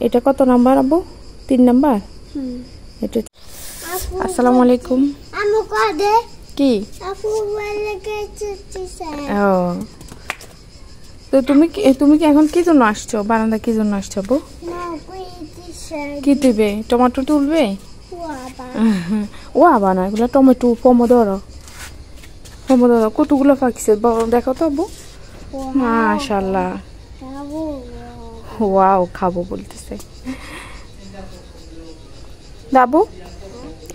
এটা কত নাম্বার আব্বু? 3 নাম্বার। এটা আসসালামু আলাইকুম। আমু কদে কি আপু বলে গেছে ও তো তুমি কি এখন কি জন্য আসছো? বারান্দা কি জন্য আসছো আব্বু? না কইতিছে কি দিবে? টমেটো তুলবে? ও আবা না, এগুলো টমেটো পমোদoro কতগুলো পাকছে দেখো তো আব্বু। মাশাআল্লাহ, ওয়াও, খাবো বলতেছে বাবু।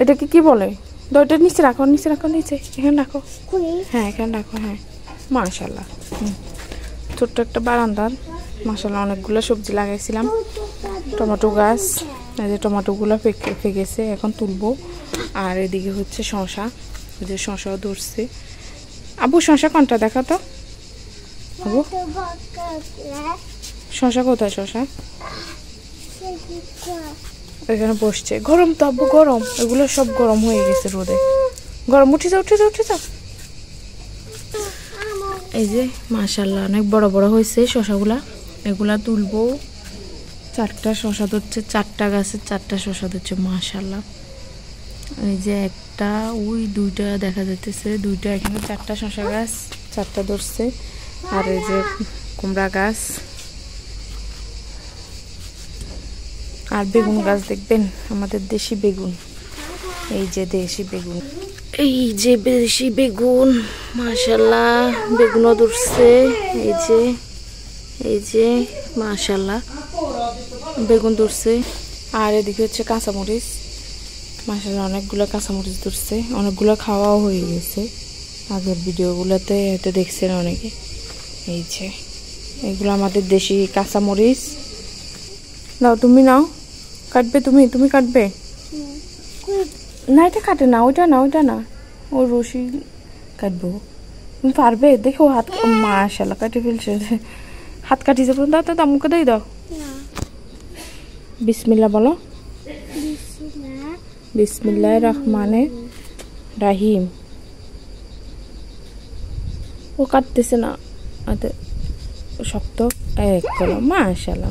এটা কি বলে? দইটা নিচে রাখো, নিচে এখানে রাখো। হ্যাঁ এখানে রাখো। হ্যাঁ মাশাআল্লাহ, ছোট্ট একটা বারান্দার মাশাআল্লাহ অনেকগুলো সবজি লাগাইছিলাম। টমেটো গাছ, এই যে টমেটোগুলো পেকেছে, এখন তুলবো। আর এদিকে হচ্ছে শসা, এই যে শসাও ধরছে। আবু শসা কোনটা দেখা তো আবু? শসা কোথায়? শসা এখানে বসছে। গরম তো আব্বু, গরম। এগুলো সব গরম হয়ে গেছে রোদে। গরম। উঠে যাও। এই যে মাশাআল্লাহ অনেক বড় বড় হয়েছে শসাগুলা। এগুলা তুলবো। 4টা শসা ধরছে, 4টা গাছে 4টা শসা ধরছে মাশাআল্লাহ। এই যে একটা, ওই 2টা দেখা যাইতেছে, 2টা। এখানে 4টা শসা গাছ, 4টা ধরছে। আর এই যে কুমড়া গাছ আর বেগুন গাছ দেখবেন, আমাদের দেশি বেগুন। এই যে দেশি বেগুন, মাশাআল্লাহ বেগুনও ধরছে। এই যে মাশাআল্লাহ বেগুন ধরছে। আর এদিকে হচ্ছে কাঁচামরিচ, মাশাআল্লাহ অনেকগুলো কাঁচামরিচ ধরছে। অনেকগুলো খাওয়াও হয়ে গেছে, আগের ভিডিওগুলোতে হয়তো দেখছেন অনেকে। এই যে এগুলো আমাদের দেশি কাঁচামরিচ। নাও, তুমি নাও, কাটবে তুমি কাটবে না? এটা কাটে না, ওইটা না, ও রশি কাটবো। তুমি পারবে? দেখো হাত, মাশাআল্লাহ কাটে ফেলছে। হাত কাটি যাবো। দাও মুখে দাও। বিসমিল্লাহ বলো। বিসমিল্লাহির রহমানির রহিম। ও কাটতেছে না, শক্ত। এক কলম, মাশাআল্লাহ।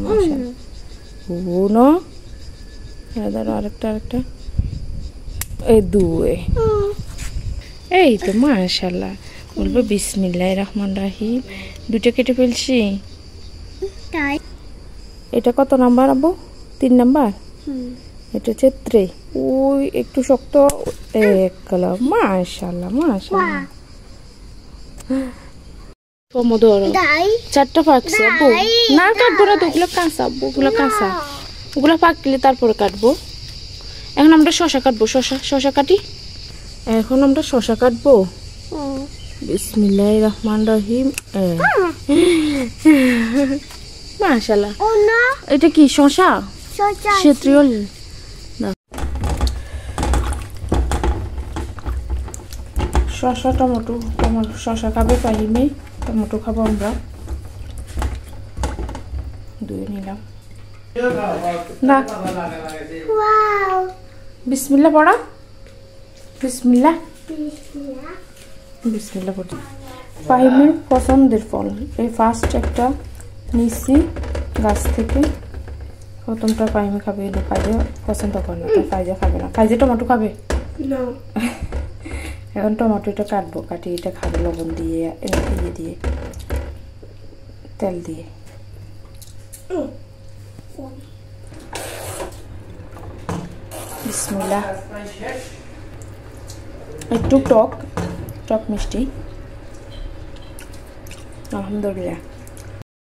উনো, আরেকটা। এই 2। এই তো মাশাআল্লাহ। বলবো বিসমিল্লাহির রহমানির রহিম। 2টা কেটে ফেলছি। এটা কত নাম্বার আব্বু? 3 নাম্বার। এটা হচ্ছে 3। ওই একটু শক্ত। এক কলম, মাশাআল্লাহ। পমোদoro 4টা পাকছে আব্বু। না কাটবো না তো, ওগুলো কাঁচা আব্বু, ওগুলো পাকলে তারপরে কাটবো। এখন আমরা শসা কাটবো। শসা কাটি। এখন আমরা শসা কাটবো। বিসমিল্লাহির রহমানির রহিম। মাশাআল্লাহ। এটা কি শসা? ক্ষেত্রিয়ল। শসা, টমেটো। শসা খাবে ফাহিমে, টমেটো খাবো আমরা। 2 নিলাম না। বিসমিল্লাহ পড়া। বিসমিল্লাহ পড়া। ফাহিমের পছন্দের ফল। এই ফার্স্ট একটা নিচ্ছি গাছ থেকে। প্রথমটা ফাহিমে খাবে। ফাইজা পছন্দ করে না, তাই ফাইজা খাবে না। ফাইজা টমেটো খাবে না। এখন টমেটোটা কাটবো, কাটি এটা খাবে লবণ দিয়ে, দিয়ে তেল দিয়ে। বিসমিল্লাহ। একটু টক মিষ্টি, আলহামদুলিল্লাহ।